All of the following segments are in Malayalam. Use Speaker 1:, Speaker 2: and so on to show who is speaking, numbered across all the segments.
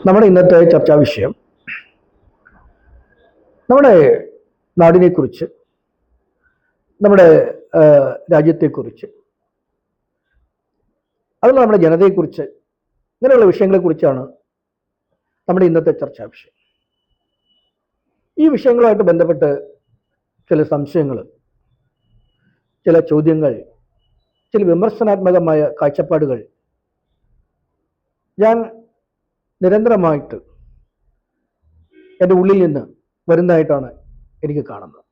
Speaker 1: നമ്മുടെ ഇന്നത്തെ ചർച്ചാ വിഷയം നമ്മുടെ നാടിനെക്കുറിച്ച്, നമ്മുടെ രാജ്യത്തെക്കുറിച്ച്, അതുപോലെ നമ്മുടെ ജനതയെക്കുറിച്ച്, ഇങ്ങനെയുള്ള വിഷയങ്ങളെക്കുറിച്ചാണ് നമ്മുടെ ഇന്നത്തെ ചർച്ചാ വിഷയം. ഈ വിഷയങ്ങളുമായിട്ട് ബന്ധപ്പെട്ട് ചില സംശയങ്ങൾ, ചില ചോദ്യങ്ങൾ, ചില വിമർശനാത്മകമായ കാഴ്ചപ്പാടുകൾ ഞാൻ നിരന്തരമായിട്ട് എൻ്റെ ഉള്ളിൽ നിന്ന് വരുന്നതായിട്ടാണ് എനിക്ക് കാണുന്നത്.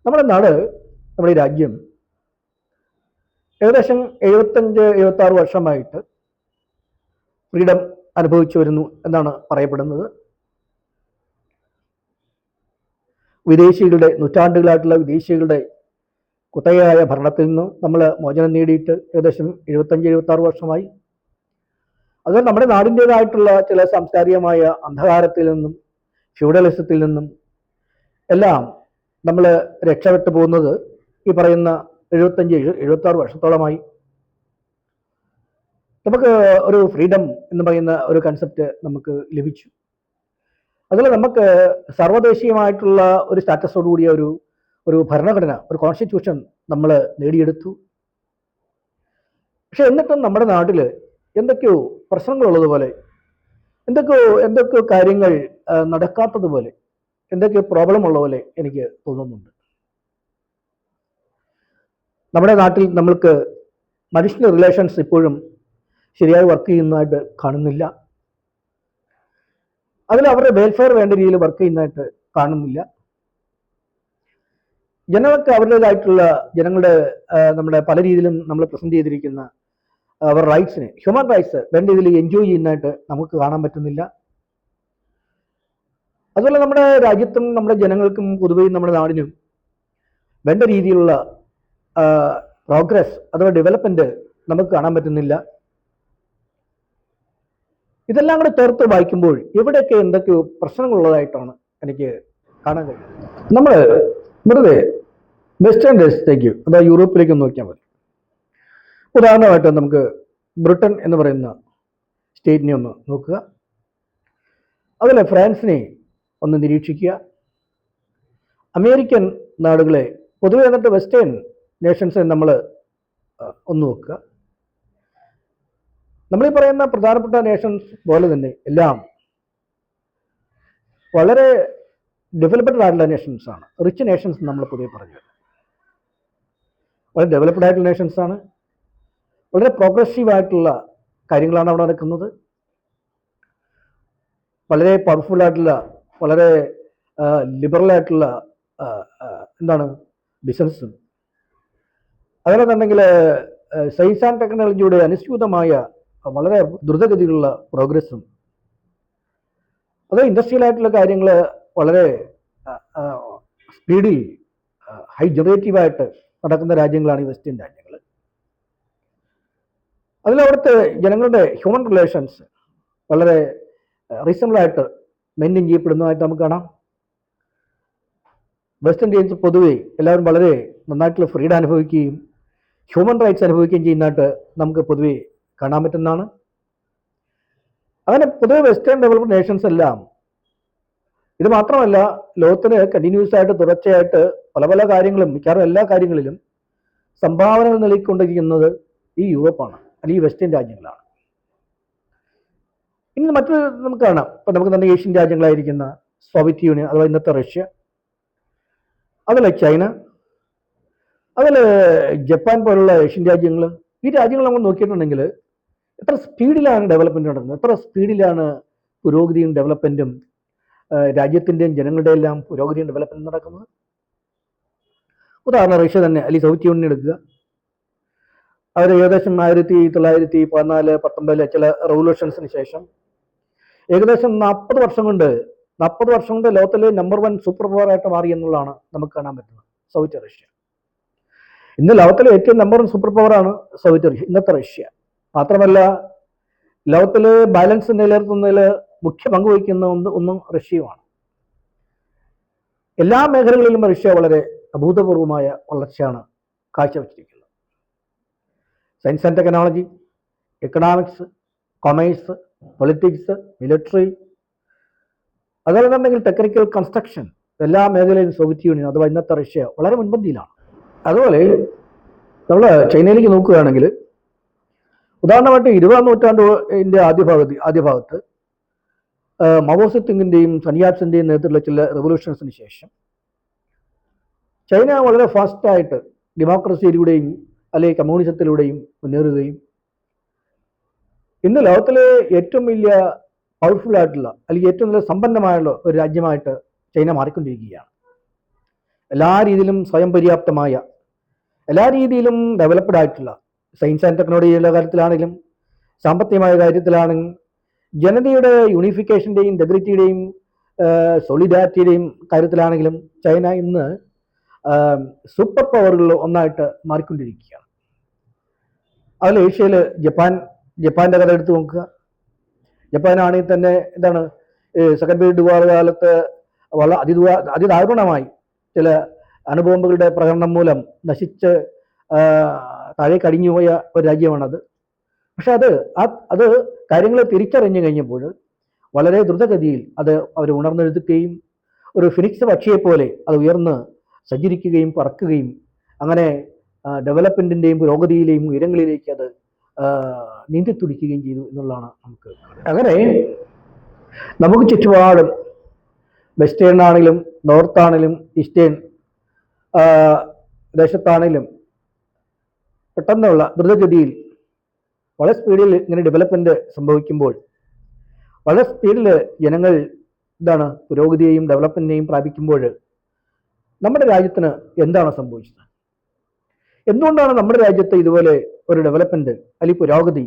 Speaker 1: നമ്മുടെ നാട്, നമ്മുടെ രാജ്യം ഏകദേശം 75-76 വർഷമായിട്ട് ഫ്രീഡം അനുഭവിച്ചു വരുന്നു എന്നാണ് പറയപ്പെടുന്നത്. വിദേശികളുടെ, നൂറ്റാണ്ടുകളായിട്ടുള്ള വിദേശികളുടെ കുത്തകയായ ഭരണത്തിൽ നിന്നും നമ്മൾ മോചനം നേടിയിട്ട് ഏകദേശം 75-76 വർഷമായി. അതുകൊണ്ട് നമ്മുടെ നാടിൻ്റേതായിട്ടുള്ള ചില സാംസ്കാരികമായ അന്ധകാരത്തിൽ നിന്നും, ഫ്യൂഡലിസത്തിൽ നിന്നും എല്ലാം നമ്മൾ രക്ഷപ്പെട്ടു പോകുന്നത് ഈ പറയുന്ന 75-76 വർഷത്തോളമായി. നമുക്ക് ഒരു ഫ്രീഡം എന്ന് പറയുന്ന ഒരു കൺസെപ്റ്റ് നമുക്ക് ലഭിച്ചു. അതിൽ നമുക്ക് സർവ്വദേശീയമായിട്ടുള്ള ഒരു സ്റ്റാറ്റസോടുകൂടിയ ഒരു ഭരണഘടന, ഒരു കോൺസ്റ്റിറ്റ്യൂഷൻ നമ്മൾ നേടിയെടുത്തു. പക്ഷെ എന്നിട്ടും നമ്മുടെ നാട്ടിൽ എന്തൊക്കെയോ പ്രശ്നങ്ങളുള്ളതുപോലെ, എന്തൊക്കെയോ കാര്യങ്ങൾ നടക്കാത്തതുപോലെ, എന്തൊക്കെയോ പ്രോബ്ലം ഉള്ള പോലെ എനിക്ക് തോന്നുന്നുണ്ട്. നമ്മുടെ നാട്ടിൽ നമ്മൾക്ക് മനുഷ്യ റിലേഷൻസ് ഇപ്പോഴും ശരിയായി വർക്ക് ചെയ്യുന്നതായിട്ട് കാണുന്നില്ല. അതിൽ അവരുടെ വെൽഫെയർ വേണ്ട രീതിയിൽ വർക്ക് ചെയ്യുന്നതായിട്ട് കാണുന്നില്ല. ജനങ്ങൾക്ക് അവരുടേതായിട്ടുള്ള, ജനങ്ങളുടെ നമ്മുടെ പല രീതിയിലും നമ്മൾ പ്രസന്റ് ചെയ്തിരിക്കുന്ന അവരുടെ റൈറ്റ്സിനെ, ഹ്യൂമൻ റൈറ്റ്സ് വേണ്ട രീതിയിൽ എൻജോയ് ചെയ്യുന്നതായിട്ട് നമുക്ക് കാണാൻ പറ്റുന്നില്ല. അതുപോലെ നമ്മുടെ രാജ്യത്തും നമ്മുടെ ജനങ്ങൾക്കും പൊതുവെ നമ്മുടെ നാടിനും വേണ്ട രീതിയിലുള്ള പ്രോഗ്രസ് അഥവാ ഡെവലപ്മെന്റ് നമുക്ക് കാണാൻ പറ്റുന്നില്ല. ഇതെല്ലാം കൂടെ ചേർത്ത് വായിക്കുമ്പോൾ ഇവിടെയൊക്കെ എന്തൊക്കെയോ പ്രശ്നങ്ങളുള്ളതായിട്ടാണ് എനിക്ക് കാണാൻ കഴിയുന്നത്. നമ്മൾ വെറുതെ വെസ്റ്റേൺ ദേശത്തേക്ക്, അതായത് യൂറോപ്പിലേക്ക് നോക്കിയാൽ മതി. ഉദാഹരണമായിട്ട് നമുക്ക് ബ്രിട്ടൻ എന്ന് പറയുന്ന സ്റ്റേറ്റിനെ ഒന്ന് നോക്കുക. അതുപോലെ ഫ്രാൻസിനെ ഒന്ന് നിരീക്ഷിക്കുക. അമേരിക്കൻ നാടുകളെ, പൊതുവെ എന്നിട്ട് വെസ്റ്റേൺ നേഷൻസിനെ നമ്മൾ ഒന്ന് നോക്കുക. നമ്മളീ പറയുന്ന പ്രധാനപ്പെട്ട നേഷൻസ് പോലെ തന്നെ എല്ലാം വളരെ ഡെവലപ്ഡ് ആയിട്ടുള്ള നേഷൻസ് ആണ്. റിച്ച് നേഷൻസ് നമ്മൾ പൊതുവെ പറഞ്ഞു, വളരെ ഡെവലപ്ഡ് ആയിട്ടുള്ള നേഷൻസ് ആണ്. വളരെ പ്രോഗ്രസീവ് ആയിട്ടുള്ള കാര്യങ്ങളാണ് അവിടെ നടക്കുന്നത്. വളരെ പവർഫുൾ ആയിട്ടുള്ള, വളരെ ലിബറൽ ആയിട്ടുള്ള ബിസിനസ്സും, അതുപോലെ തന്നെങ്കിൽ സയൻസ് ആൻഡ് ടെക്നോളജിയുടെ അനുസ്യൂതമായ വളരെ ദ്രുതഗതിയിലുള്ള പ്രോഗ്രസ്സും, അത് ഇൻഡസ്ട്രിയൽ ആയിട്ടുള്ള കാര്യങ്ങൾ വളരെ സ്പീഡിൽ ഹൈ ജനറേറ്റീവായിട്ട് നടക്കുന്ന രാജ്യങ്ങളാണ് ഈ വെസ്റ്റേൺ രാജ്യങ്ങൾ. അതിലവിടുത്തെ ജനങ്ങളുടെ ഹ്യൂമൻ റിലേഷൻസ് വളരെ റീസണബിളായിട്ട് മെയിൻറ്റെയിൻ ചെയ്യപ്പെടുന്നതായിട്ട് നമുക്ക് കാണാം. വെസ്റ്റേൺ ഇന്ത്യൻസ് പൊതുവെ എല്ലാവരും വളരെ നന്നായിട്ടുള്ള ഫ്രീഡം അനുഭവിക്കുകയും ഹ്യൂമൻ റൈറ്റ്സ് അനുഭവിക്കുകയും ചെയ്യുന്നതായിട്ട് നമുക്ക് പൊതുവെ കാണാൻ പറ്റുന്നതാണ്. അങ്ങനെ പൊതുവെ വെസ്റ്റേൺ ഡെവലപ്ഡ് നേഷൻസ് എല്ലാം, ഇത് മാത്രമല്ല, ലോകത്തിന് കണ്ടിന്യൂസ് ആയിട്ട് തുടർച്ചയായിട്ട് പല പല കാര്യങ്ങളും, മിക്കവാറും എല്ലാ കാര്യങ്ങളിലും സംഭാവനകൾ നൽകിക്കൊണ്ടിരിക്കുന്നത് ഈ യൂറോപ്പാണ്, അല്ലെങ്കിൽ വെസ്റ്റേൺ രാജ്യങ്ങളാണ്. ഇനി മറ്റൊരു നമുക്ക് കാണാം. ഇപ്പം നമുക്ക് തന്നെ ഏഷ്യൻ രാജ്യങ്ങളായിരിക്കുന്ന സോവിയറ്റ് യൂണിയൻ അഥവാ ഇന്നത്തെ റഷ്യ, അതുപോലെ ചൈന, അതുപോലെ ജപ്പാൻ പോലുള്ള ഏഷ്യൻ രാജ്യങ്ങൾ. ഈ രാജ്യങ്ങൾ നമ്മൾ നോക്കിയിട്ടുണ്ടെങ്കിൽ എത്ര സ്പീഡിലാണ് ഡെവലപ്മെൻറ്റ് നടക്കുന്നത്, എത്ര സ്പീഡിലാണ് പുരോഗതിയും ഡെവലപ്മെൻറ്റും രാജ്യത്തിൻ്റെയും ജനങ്ങളുടെ എല്ലാം പുരോഗതിയും ഡെവലപ്മെൻറ്റും നടക്കുന്നത്. ഉദാഹരണം റഷ്യ തന്നെ, അല്ലെങ്കിൽ സോവിയറ്റ് യൂണിയൻ എടുക്കുക. അവർ ഏകദേശം 1914-19 ചില റെവല്യൂഷൻസിന് ശേഷം ഏകദേശം 40 വർഷം കൊണ്ട് ലോകത്തിലെ നമ്പർ 1 സൂപ്പർ പവർ ആയിട്ട് മാറി എന്നുള്ളതാണ് നമുക്ക് കാണാൻ പറ്റുന്നത് സോവിയറ്റ് റഷ്യ. ഇന്ന് ലോകത്തിലെ ഏറ്റവും നമ്പർ 1 സൂപ്പർ പവറാണ് സോവിയറ്റ് റഷ്യ, ഇന്നത്തെ റഷ്യ. മാത്രമല്ല, ലോകത്തിലെ ബാലൻസ് നിലനിർത്തുന്നതിൽ മുഖ്യ പങ്ക് വഹിക്കുന്ന ഒന്നും റഷ്യയുമാണ്. എല്ലാ മേഖലകളിലും റഷ്യ വളരെ അഭൂതപൂർവമായ വളർച്ചയാണ് കാഴ്ചവെച്ചിരിക്കുന്നത്. Science and technology, economics, commerce, politics, military, അതല്ലെന്നുണ്ടെങ്കിൽ ടെക്നിക്കൽ കൺസ്ട്രക്ഷൻ, എല്ലാ മേഖലയിലും സോവിയറ്റ് യൂണിയൻ അഥവാ ഇന്നത്തെ റഷ്യ വളരെ മുൻപന്തിയിലാണ്. അതുപോലെ നമ്മൾ ചൈനയിലേക്ക് നോക്കുകയാണെങ്കിൽ ഉദാഹരണമായിട്ട് 20-ാം നൂറ്റാണ്ടിൻ്റെ ആദ്യഭാഗത്ത് മാവോ സെത്തുങ്ങിൻ്റെയും സൻയാറ്റ്സിൻ്റെയും നേതൃത്വത്തിലുള്ള ചില റെവല്യൂഷൻസിന് ശേഷം ചൈന വളരെ ഫാസ്റ്റായിട്ട് ഡെമോക്രസിയിലൂടെയും അല്ലെങ്കിൽ കമ്മ്യൂണിസത്തിലൂടെയും മുന്നേറുകയും ഇന്ന് ലോകത്തിലെ ഏറ്റവും വലിയ പവർഫുൾ ആയിട്ടുള്ള അല്ലെങ്കിൽ ഏറ്റവും നല്ല സമ്പന്നമായുള്ള ഒരു രാജ്യമായിട്ട് ചൈന മാറിക്കൊണ്ടിരിക്കുകയാണ്. എല്ലാ രീതിയിലും സ്വയം പര്യാപ്തമായ, എല്ലാ രീതിയിലും ഡെവലപ്ഡ് ആയിട്ടുള്ള സയൻസ് ആൻഡ് ടെക്നോളജിയുടെ കാര്യത്തിലാണെങ്കിലും സാമ്പത്തികമായ കാര്യത്തിലാണെങ്കിലും ജനതയുടെ യൂണിഫിക്കേഷൻ്റെയും ഇന്റഗ്രിറ്റിയുടെയും സോളിഡാരിറ്റിയുടെയും കാര്യത്തിലാണെങ്കിലും ചൈന ഇന്ന് സൂപ്പർ പവറുകളിൽ ഒന്നായിട്ട് മാറിക്കൊണ്ടിരിക്കുകയാണ്. അതിൽ ഏഷ്യയിൽ ജപ്പാൻ്റെ കഥ എടുത്തു നോക്കുക. ജപ്പാനാണെങ്കിൽ തന്നെ എന്താണ് സെക്കൻഡ് വേൾഡ് വാർ കാലത്ത് വളരെ അതിദാരുണമായി ചില അണുബോംബുകളുടെ പ്രകടനം മൂലം നശിച്ച് താഴേക്ക് അടിഞ്ഞുപോയ ഒരു രാജ്യമാണത്. പക്ഷെ അത് കാര്യങ്ങൾ തിരിച്ചറിഞ്ഞു കഴിഞ്ഞപ്പോൾ വളരെ ദ്രുതഗതിയിൽ അവർ ഉണർന്നെഴുതുകയും ഒരു ഫിനിക്സ് പക്ഷിയെപ്പോലെ അത് ഉയർന്ന് സഞ്ചരിക്കുകയും പറക്കുകയും അങ്ങനെ ഡെവലപ്മെൻറ്റിൻ്റെയും പുരോഗതിയിലെയും ഉയരങ്ങളിലേക്ക് അത് നീന്തിത്തുടിക്കുകയും ചെയ്തു എന്നുള്ളതാണ് നമുക്ക്. അങ്ങനെ നമുക്ക് ചുറ്റുപാടും വെസ്റ്റേൺ ആണെങ്കിലും നോർത്താണെങ്കിലും ഈസ്റ്റേൺ ദേശത്താണെങ്കിലും പെട്ടെന്നുള്ള ദ്രുതഗതിയിൽ വളരെ സ്പീഡിൽ ഇങ്ങനെ ഡെവലപ്മെൻറ്റ് സംഭവിക്കുമ്പോൾ വളരെ സ്പീഡിൽ ജനങ്ങൾ പുരോഗതിയെയും ഡെവലപ്മെൻറ്റിനെയും പ്രാപിക്കുമ്പോൾ നമ്മുടെ രാജ്യത്തിന് എന്താണ് സംഭവിച്ചത്? എന്തുകൊണ്ടാണ് നമ്മുടെ രാജ്യത്ത് ഇതുപോലെ ഒരു ഡെവലപ്മെൻറ്റ് അല്ലെങ്കിൽ പുരോഗതി,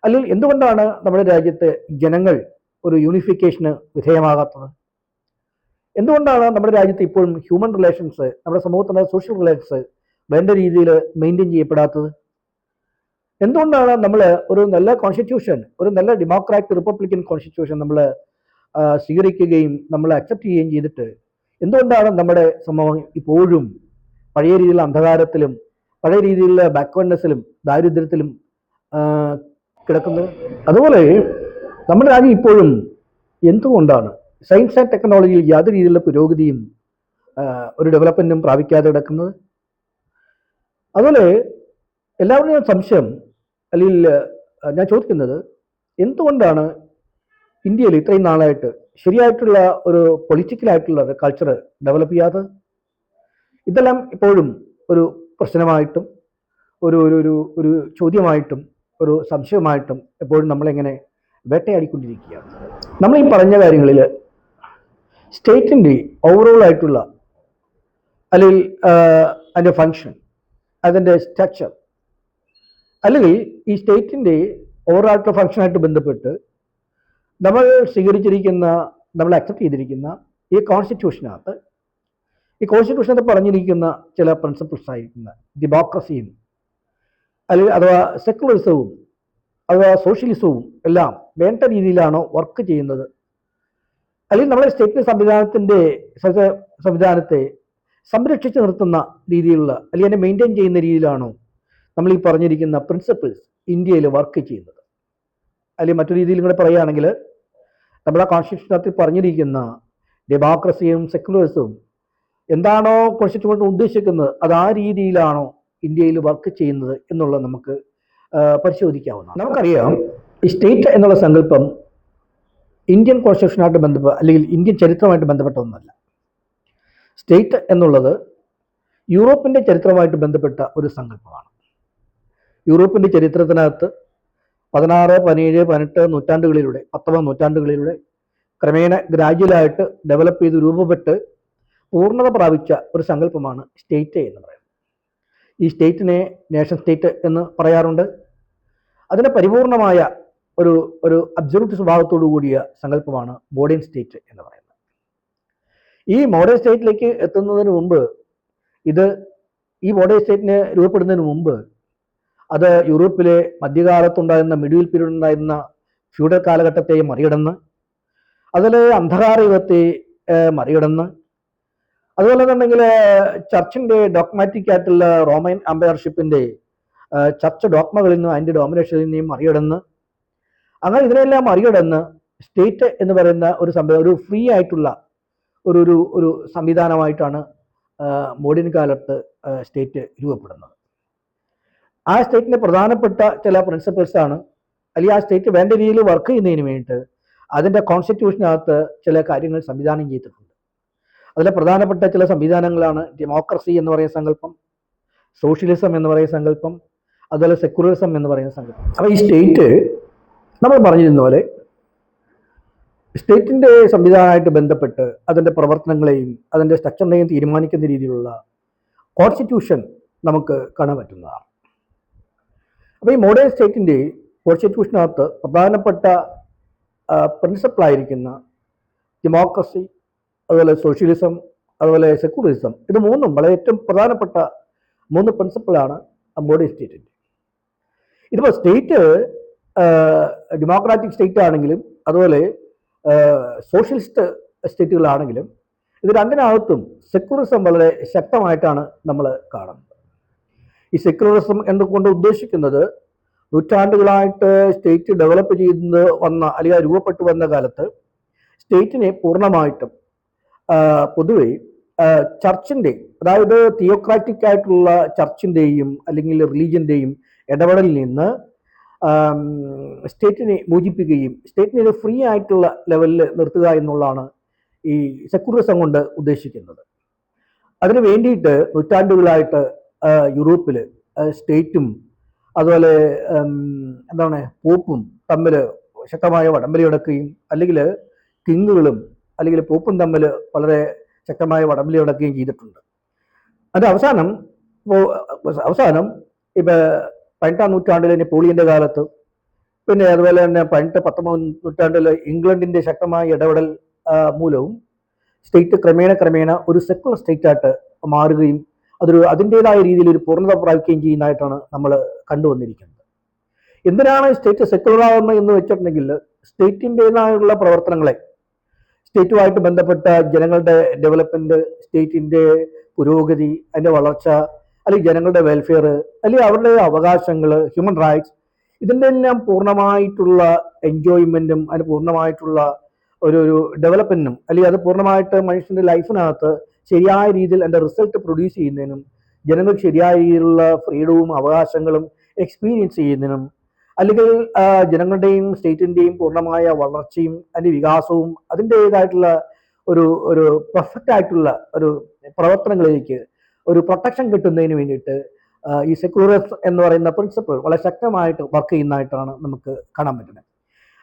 Speaker 1: അല്ലെങ്കിൽ എന്തുകൊണ്ടാണ് നമ്മുടെ രാജ്യത്തെ ജനങ്ങൾ ഒരു യൂണിഫിക്കേഷന് വിധേയമാകാത്തത്? എന്തുകൊണ്ടാണ് നമ്മുടെ രാജ്യത്ത് ഇപ്പോഴും ഹ്യൂമൻ റിലേഷൻസ്, നമ്മുടെ സമൂഹത്തിൻ്റെ സോഷ്യൽ റിലേഷൻസ് വേണ്ട രീതിയിൽ മെയിൻറ്റെയിൻ ചെയ്യപ്പെടാത്തത്? എന്തുകൊണ്ടാണ് നമ്മൾ ഒരു നല്ല കോൺസ്റ്റിറ്റ്യൂഷൻ, ഒരു നല്ല ഡെമോക്രാറ്റിക് റിപ്പബ്ലിക്കൻ കോൺസ്റ്റിറ്റ്യൂഷൻ നമ്മൾ സ്വീകരിക്കുകയും നമ്മൾ അക്സെപ്റ്റ് ചെയ്യുകയും ചെയ്തിട്ട് എന്തുകൊണ്ടാണ് നമ്മുടെ സമൂഹം ഇപ്പോഴും പഴയ രീതിയിലുള്ള അന്ധകാരത്തിലും പഴയ രീതിയിലുള്ള ബാക്ക്വേർഡ്നെസ്സിലും ദാരിദ്ര്യത്തിലും കിടക്കുന്നത്? അതുപോലെ നമ്മുടെ രാജ്യം ഇപ്പോഴും എന്തുകൊണ്ടാണ് സയൻസ് ആൻഡ് ടെക്നോളജിയിൽ യാതൊരു രീതിയിലുള്ള പുരോഗതിയും ഒരു ഡെവലപ്മെൻറ്റും പ്രാപിക്കാതെ കിടക്കുന്നത്? അതുപോലെ എല്ലാവരുടെയും സംശയം, അല്ലെങ്കിൽ ഞാൻ ചോദിക്കുന്നത്, എന്തുകൊണ്ടാണ് ഇന്ത്യയിൽ ഇത്രയും നാളായിട്ട് ശരിയായിട്ടുള്ള ഒരു പൊളിറ്റിക്കലായിട്ടുള്ള കൾച്ചർ ഡെവലപ്പ് ചെയ്യാത്തത്? ഇതെല്ലാം ഇപ്പോഴും ഒരു പ്രശ്നമായിട്ടും ഒരു ഒരു ഒരു ചോദ്യമായിട്ടും ഒരു സംശയമായിട്ടും എപ്പോഴും നമ്മളെങ്ങനെ വേട്ടയാടിക്കൊണ്ടിരിക്കുകയാണ്. നമ്മൾ ഈ പറഞ്ഞ കാര്യങ്ങളിൽ സ്റ്റേറ്റിൻ്റെ ഓവറോൾ ആയിട്ടുള്ള അല്ലെങ്കിൽ അതിൻ്റെ ഫങ്ഷൻ, അതിൻ്റെ സ്ട്രക്ചർ, അല്ലെങ്കിൽ ഈ സ്റ്റേറ്റിൻ്റെ ഓവറായിട്ടുള്ള ഫങ്ഷനായിട്ട് ബന്ധപ്പെട്ട് നമ്മൾ സ്വീകരിച്ചിരിക്കുന്ന, നമ്മൾ അക്സെപ്റ്റ് ചെയ്തിരിക്കുന്ന ഈ കോൺസ്റ്റിറ്റ്യൂഷനകത്ത് പറഞ്ഞിരിക്കുന്ന ചില പ്രിൻസിപ്പിൾസ് ആയിരിക്കുന്ന ഡെമോക്രസിയും അല്ലെങ്കിൽ അഥവാ സെക്കുലറിസവും അഥവാ സോഷ്യലിസവും എല്ലാം വേണ്ട രീതിയിലാണോ വർക്ക് ചെയ്യുന്നത്? അല്ലെങ്കിൽ നമ്മളെ സ്റ്റേറ്റ് സംവിധാനത്തെ സംരക്ഷിച്ചു നിർത്തുന്ന രീതിയിലുള്ള, അല്ലെങ്കിൽ അതിനെ മെയിൻറ്റെയിൻ ചെയ്യുന്ന രീതിയിലാണോ നമ്മൾ ഈ പറഞ്ഞിരിക്കുന്ന പ്രിൻസിപ്പിൾസ് ഇന്ത്യയിൽ വർക്ക് ചെയ്യുന്നത്? അല്ലെങ്കിൽ മറ്റു രീതിയിൽ കൂടെ പറയുകയാണെങ്കിൽ നമ്മുടെ കോൺസ്റ്റിറ്റ്യൂഷനകത്ത് പറഞ്ഞിരിക്കുന്ന ഡെമോക്രസിയും സെക്കുലറിസവും എന്താണോ കോൺസ്റ്റിറ്റ്യൂഷൻ ഉദ്ദേശിക്കുന്നത് അത് ആ രീതിയിലാണോ ഇന്ത്യയിൽ വർക്ക് ചെയ്യുന്നത് എന്നുള്ളത് നമുക്ക് പരിശോധിക്കാവുന്നതാണ്. നമുക്കറിയാം, ഈ സ്റ്റേറ്റ് എന്നുള്ള സങ്കല്പം ഇന്ത്യൻ കോൺസ്റ്റിറ്റ്യൂഷനായിട്ട് ബന്ധപ്പെട്ട അല്ലെങ്കിൽ ഇന്ത്യൻ ചരിത്രമായിട്ട് ബന്ധപ്പെട്ട ഒന്നല്ല. സ്റ്റേറ്റ് എന്നുള്ളത് യൂറോപ്പിൻ്റെ ചരിത്രമായിട്ട് ബന്ധപ്പെട്ട ഒരു സങ്കല്പമാണ്. യൂറോപ്പിൻ്റെ ചരിത്രത്തിനകത്ത് 16, 17, 18 നൂറ്റാണ്ടുകളിലൂടെ 19 നൂറ്റാണ്ടുകളിലൂടെ ക്രമേണ ഗ്രാജുവലായിട്ട് ഡെവലപ്പ് ചെയ്ത് രൂപപ്പെട്ട് പൂർണ്ണത പ്രാപിച്ച ഒരു സങ്കല്പമാണ് സ്റ്റേറ്റ് എന്ന് പറയുന്നത്. ഈ സ്റ്റേറ്റിനെ നേഷൻ സ്റ്റേറ്റ് എന്ന് പറയാറുണ്ട്. അതിന് പരിപൂർണമായ ഒരു അബ്സൊല്യൂട്ട് സ്വഭാവത്തോടു കൂടിയ സങ്കല്പമാണ് മോഡേൺ സ്റ്റേറ്റ് എന്ന് പറയുന്നത്. ഈ മോഡേൺ സ്റ്റേറ്റിലേക്ക് എത്തുന്നതിന് മുമ്പ്, ഈ മോഡേൺ സ്റ്റേറ്റിന് രൂപപ്പെടുന്നതിന് മുമ്പ് അത് യൂറോപ്പിലെ മധ്യകാലത്തുണ്ടായിരുന്ന മിഡിൽ പീരീഡ് ഉണ്ടായിരുന്ന ഫ്യൂഡൽ കാലഘട്ടത്തെ മറികടന്ന്, അതിലെ അന്ധകാര യുഗത്തെ മറികടന്ന്, അതുപോലെ തന്നെങ്കിൽ ചർച്ചിൻ്റെ ഡോഗ്മാറ്റിക് ആയിട്ടുള്ള റോമൻ അമ്പയർഷിപ്പിൻ്റെ ചർച്ച് ഡോഗ്മകളിൽ നിന്നും അതിൻ്റെ ഡോമിനേഷനിൽ നിന്നും മറികടന്ന് അങ്ങനെ ഇതിനെല്ലാം മറികടന്ന് സ്റ്റേറ്റ് എന്ന് പറയുന്ന ഒരു സംവിധാനം, ഒരു ഫ്രീ ആയിട്ടുള്ള ഒരു ഒരു ഒരു സംവിധാനമായിട്ടാണ് മോഡേൺ കാലത്ത് സ്റ്റേറ്റ് രൂപപ്പെടുന്നത്. ആ സ്റ്റേറ്റിൻ്റെ പ്രധാനപ്പെട്ട ചില പ്രിൻസിപ്പിൾസാണ്, അല്ലെങ്കിൽ ആ സ്റ്റേറ്റ് വേണ്ട രീതിയിൽ വർക്ക് ചെയ്യുന്നതിന് വേണ്ടിയിട്ട് അതിൻ്റെ കോൺസ്റ്റിറ്റ്യൂഷനകത്ത് ചില കാര്യങ്ങൾ സംവിധാനം ചെയ്തിട്ടുണ്ട്. അതിലെ പ്രധാനപ്പെട്ട ചില സംവിധാനങ്ങളാണ് ഡെമോക്രസി എന്ന് പറയുന്ന സങ്കല്പം, സോഷ്യലിസം എന്ന് പറയുന്ന സങ്കല്പം, അതുപോലെ സെക്യുലറിസം എന്ന് പറയുന്ന സങ്കല്പം. അപ്പോൾ ഈ സ്റ്റേറ്റ് നമ്മൾ പറഞ്ഞിരുന്ന പോലെ സ്റ്റേറ്റിൻ്റെ സംവിധാനമായിട്ട് ബന്ധപ്പെട്ട് അതിൻ്റെ പ്രവർത്തനങ്ങളെയും അതിൻ്റെ സ്ട്രക്ചറിനെയും തീരുമാനിക്കുന്ന രീതിയിലുള്ള കോൺസ്റ്റിറ്റ്യൂഷൻ നമുക്ക് കാണാൻ പറ്റുന്നതാണ്. അപ്പോൾ ഈ മോഡേൺ സ്റ്റേറ്റിൻ്റെ കോൺസ്റ്റിറ്റ്യൂഷനകത്ത് പ്രധാനപ്പെട്ട പ്രിൻസിപ്പിളായിരിക്കുന്ന ഡെമോക്രസി, അതുപോലെ സോഷ്യലിസം, അതുപോലെ സെക്യുലറിസം, ഇത് മൂന്നും വളരെ ഏറ്റവും പ്രധാനപ്പെട്ട 3 പ്രിൻസിപ്പിളാണ് മോഡേൺ സ്റ്റേറ്റിൻ്റെ. ഇതിപ്പോൾ സ്റ്റേറ്റ് ഡെമോക്രാറ്റിക് സ്റ്റേറ്റ് ആണെങ്കിലും അതുപോലെ സോഷ്യലിസ്റ്റ് സ്റ്റേറ്റുകളാണെങ്കിലും ഇത് രണ്ടിനകത്തും സെക്യുലറിസം വളരെ ശക്തമായിട്ടാണ് നമ്മൾ കാണുന്നത്. ഈ സെക്യുലറിസം എന്നുകൊണ്ട് ഉദ്ദേശിക്കുന്നത് നൂറ്റാണ്ടുകളായിട്ട് സ്റ്റേറ്റ് ഡെവലപ്പ് ചെയ്ത് വന്ന അല്ലെങ്കിൽ രൂപപ്പെട്ടു വന്ന കാലത്ത് സ്റ്റേറ്റിനെ പൂർണ്ണമായിട്ടും പൊതുവെ ചർച്ചിൻ്റെ, അതായത് തിയോക്രാറ്റിക് ആയിട്ടുള്ള ചർച്ചിൻ്റെയും അല്ലെങ്കിൽ റിലീജിയൻ്റെയും ഇടപെടലിൽ നിന്ന് സ്റ്റേറ്റിനെ മോചിപ്പിക്കുകയും സ്റ്റേറ്റിനെ ഒരു ഫ്രീ ആയിട്ടുള്ള ലെവലിൽ നിർത്തുക എന്നുള്ളതാണ് ഈ സെക്യുലറിസം കൊണ്ട് ഉദ്ദേശിക്കുന്നത്. അതിനു വേണ്ടിയിട്ട് നൂറ്റാണ്ടുകളായിട്ട് യൂറോപ്പിൽ സ്റ്റേറ്റും അതുപോലെ പോപ്പും തമ്മിൽ ശക്തമായ വടംവലി നടക്കുകയും, അല്ലെങ്കിൽ കിങ്ങുകളും അല്ലെങ്കിൽ പോപ്പും തമ്മിൽ വളരെ ശക്തമായ വടംവലി നടക്കുകയും ചെയ്തിട്ടുണ്ട്. അതിൻ്റെ അവസാനം ഇപ്പോൾ 18-ാം നൂറ്റാണ്ടിലെ നെപ്പോളിയൻ്റെ കാലത്ത്, പിന്നെ അതുപോലെ തന്നെ 18-19 നൂറ്റാണ്ടിൽ ഇംഗ്ലണ്ടിൻ്റെ ശക്തമായ ഇടപെടൽ മൂലവും സ്റ്റേറ്റ് ക്രമേണ ഒരു സെക്യുലർ സ്റ്റേറ്റായിട്ട് മാറുകയും അതിൻ്റേതായ രീതിയിൽ ഒരു പൂർണ്ണത പ്രാപിക്കുകയും ചെയ്യുന്നതായിട്ടാണ് നമ്മൾ കണ്ടുവന്നിരിക്കുന്നത്. എന്തിനാണ് സ്റ്റേറ്റ് സെക്യുലർ ആകുന്നത് എന്ന് വെച്ചിട്ടുണ്ടെങ്കിൽ, സ്റ്റേറ്റിൻ്റേതായുള്ള പ്രവർത്തനങ്ങളെ, സ്റ്റേറ്റുമായിട്ട് ബന്ധപ്പെട്ട ജനങ്ങളുടെ ഡെവലപ്മെൻറ്റ്, സ്റ്റേറ്റിൻ്റെ പുരോഗതി, അതിൻ്റെ വളർച്ച, അല്ലെങ്കിൽ ജനങ്ങളുടെ വെൽഫെയർ, അല്ലെങ്കിൽ അവരുടെ അവകാശങ്ങൾ, ഹ്യൂമൻ റൈറ്റ്സ്, ഇതിൻ്റെ എല്ലാം പൂർണ്ണമായിട്ടുള്ള എൻജോയ്മെൻറ്റും അതിന് പൂർണ്ണമായിട്ടുള്ള ഒരു ഡെവലപ്മെൻറ്റും, അല്ലെങ്കിൽ അത് പൂർണ്ണമായിട്ട് മനുഷ്യൻ്റെ ലൈഫിനകത്ത് ശരിയായ രീതിയിൽ അതിൻ്റെ റിസൾട്ട് പ്രൊഡ്യൂസ് ചെയ്യുന്നതിനും ജനങ്ങൾക്ക് ശരിയായ രീതിയിലുള്ള ഫ്രീഡവും അവകാശങ്ങളും എക്സ്പീരിയൻസ് ചെയ്യുന്നതിനും, അല്ലെങ്കിൽ ജനങ്ങളുടെയും സ്റ്റേറ്റിൻ്റെയും പൂർണ്ണമായ വളർച്ചയും അതിൻ്റെ വികാസവും അതിൻ്റേതായിട്ടുള്ള ഒരു പെർഫെക്റ്റ് ആയിട്ടുള്ള ഒരു പ്രവർത്തനങ്ങളിലേക്ക് ഒരു പ്രൊട്ടക്ഷൻ കിട്ടുന്നതിന് വേണ്ടിയിട്ട് ഈ സെക്യുലറിസം എന്ന് പറയുന്ന പ്രിൻസിപ്പിൾ വളരെ ശക്തമായിട്ട് വർക്ക് ചെയ്യുന്നതായിട്ടാണ് നമുക്ക് കാണാൻ പറ്റുന്നത്.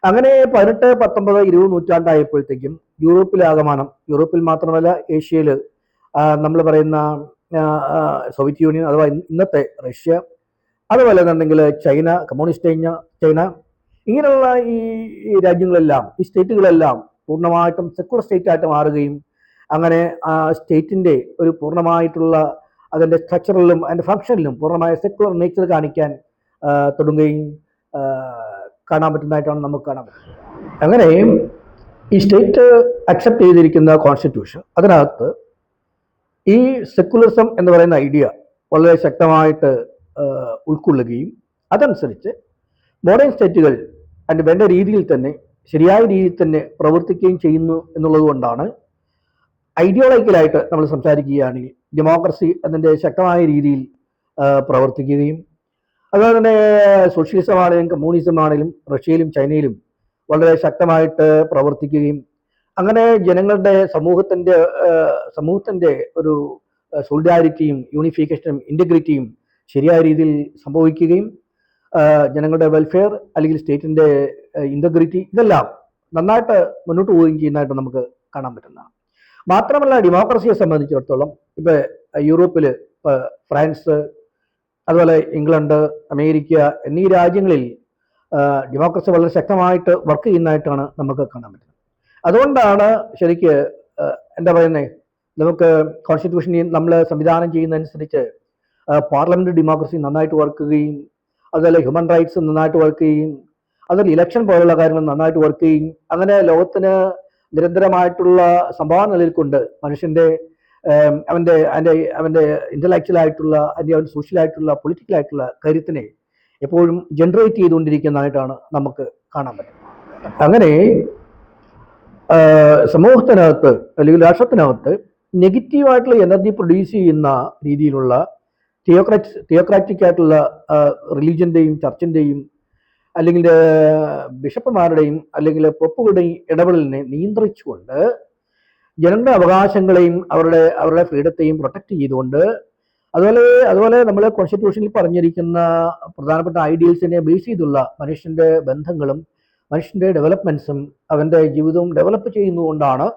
Speaker 1: അങ്ങനെ 18, 19, 20 നൂറ്റാണ്ടായപ്പോഴത്തേക്കും യൂറോപ്പിലാകമാനം, യൂറോപ്പിൽ മാത്രമല്ല ഏഷ്യയിൽ നമ്മൾ പറയുന്ന സോവിയറ്റ് യൂണിയൻ അഥവാ ഇന്നത്തെ റഷ്യ, അതുപോലെ എന്നുണ്ടെങ്കിൽ ചൈന, കമ്മ്യൂണിസ്റ്റ് ചൈന, ഇങ്ങനെയുള്ള ഈ രാജ്യങ്ങളെല്ലാം, ഈ സ്റ്റേറ്റുകളെല്ലാം പൂർണ്ണമായിട്ടും സെക്യുലർ സ്റ്റേറ്റായിട്ട് മാറുകയും അങ്ങനെ ആ സ്റ്റേറ്റിൻ്റെ ഒരു പൂർണ്ണമായിട്ടുള്ള അതിൻ്റെ സ്ട്രക്ചറിലും അതിൻ്റെ ഫങ്ഷനിലും പൂർണ്ണമായ സെക്യുലർ നേച്ചർ കാണിക്കാൻ തുടങ്ങുകയും കാണാൻ പറ്റുന്നതായിട്ടാണ് നമുക്ക് കാണാൻ പറ്റുന്നത്. അങ്ങനെ ഈ സ്റ്റേറ്റ് അക്സെപ്റ്റ് ചെയ്തിരിക്കുന്ന കോൺസ്റ്റിറ്റ്യൂഷൻ, അതിനകത്ത് ഈ സെക്യുലറിസം എന്ന് പറയുന്ന ഐഡിയ വളരെ ശക്തമായിട്ട് ഉൾക്കൊള്ളുകയും അതനുസരിച്ച് മോഡേൺ സ്റ്റേറ്റുകൾ അതിൻ്റെ വേണ്ട രീതിയിൽ തന്നെ ശരിയായ രീതിയിൽ തന്നെ പ്രവർത്തിക്കുകയും ചെയ്യുന്നു എന്നുള്ളത് കൊണ്ടാണ് ഐഡിയോളജിക്കലായിട്ട് നമ്മൾ സംസാരിക്കുകയാണെങ്കിൽ ഡെമോക്രസി അതിൻ്റെ ശക്തമായ രീതിയിൽ പ്രവർത്തിക്കുകയും, അതുപോലെ തന്നെ സോഷ്യലിസം ആണെങ്കിലും കമ്മ്യൂണിസം ആണെങ്കിലും റഷ്യയിലും ചൈനയിലും വളരെ ശക്തമായിട്ട് പ്രവർത്തിക്കുകയും, അങ്ങനെ ജനങ്ങളുടെ സമൂഹത്തിൻ്റെ ഒരു സോളിഡാരിറ്റിയും യൂണിഫിക്കേഷനും ഇൻറ്റഗ്രിറ്റിയും ശരിയായ രീതിയിൽ സംഭവിക്കുകയും ജനങ്ങളുടെ വെൽഫെയർ അല്ലെങ്കിൽ സ്റ്റേറ്റിൻ്റെ ഇൻറ്റഗ്രിറ്റി ഇതെല്ലാം നന്നായിട്ട് മുന്നോട്ട് പോവുകയും ചെയ്യുന്നതായിട്ട് നമുക്ക് കാണാൻ പറ്റുന്നതാണ്. മാത്രമല്ല ഡെമോക്രസിയെ സംബന്ധിച്ചിടത്തോളം ഇപ്പോൾ യൂറോപ്പിൽ ഫ്രാൻസ്, അതുപോലെ ഇംഗ്ലണ്ട്, അമേരിക്ക എന്നീ രാജ്യങ്ങളിൽ ഡെമോക്രസി വളരെ ശക്തമായിട്ട് വർക്ക് ചെയ്യുന്നതായിട്ടാണ് നമുക്ക് കാണാൻ പറ്റുന്നത്. അതുകൊണ്ടാണ് ശരിക്ക് എന്താ പറയുന്നത്, നമുക്ക് കോൺസ്റ്റിറ്റ്യൂഷനിൽ നമ്മൾ സംവിധാനം ചെയ്യുന്നതനുസരിച്ച് പാർലമെന്റ് ഡെമോക്രസി നന്നായിട്ട് വർക്ക് ചെയ്യുകയും, അതുപോലെ ഹ്യൂമൻ റൈറ്റ്സ് നന്നായിട്ട് വർക്ക് ചെയ്യുകയും, അതുപോലെ ഇലക്ഷൻ പോലുള്ള കാര്യങ്ങൾ നന്നായിട്ട് വർക്ക് ചെയ്യും. അങ്ങനെ ലോകത്തിന് നിരന്തരമായിട്ടുള്ള സംഭാവന നൽകിക്കൊണ്ട് മനുഷ്യൻ്റെ അവൻ്റെ ഇൻ്റലക്ച്വലായിട്ടുള്ള അല്ലെങ്കിൽ സോഷ്യലായിട്ടുള്ള പൊളിറ്റിക്കലായിട്ടുള്ള കാര്യത്തിനെ എപ്പോഴും ജനറേറ്റ് ചെയ്തുകൊണ്ടിരിക്കുന്നതായിട്ടാണ് നമുക്ക് കാണാൻ പറ്റും. അങ്ങനെ സമൂഹത്തിനകത്ത് അല്ലെങ്കിൽ രാഷ്ട്രത്തിനകത്ത് നെഗറ്റീവായിട്ടുള്ള എനർജി പ്രൊഡ്യൂസ് ചെയ്യുന്ന രീതിയിലുള്ള തിയോക്രാറ്റിക് ആയിട്ടുള്ള റിലീജിയൻ്റെയും ചർച്ചിൻ്റെയും അല്ലെങ്കിൽ ബിഷപ്പുമാരുടെയും അല്ലെങ്കിൽ പൊപ്പുകളുടെയും ഇടപെടലിനെ നിയന്ത്രിച്ചുകൊണ്ട് ജനങ്ങളുടെ അവകാശങ്ങളെയും അവരുടെ ഫ്രീഡത്തെയും പ്രൊട്ടക്റ്റ് ചെയ്തുകൊണ്ട് അതുപോലെ നമ്മൾ കോൺസ്റ്റിറ്റ്യൂഷനിൽ പറഞ്ഞിരിക്കുന്ന പ്രധാനപ്പെട്ട ഐഡിയൽസിനെ ബേസ് ചെയ്തുള്ള മനുഷ്യൻ്റെ ബന്ധങ്ങളും മനുഷ്യൻ്റെ ഡെവലപ്മെൻറ്റ്സും അവൻ്റെ ജീവിതവും ഡെവലപ്പ് ചെയ്യുന്നതുകൊണ്ടാണ്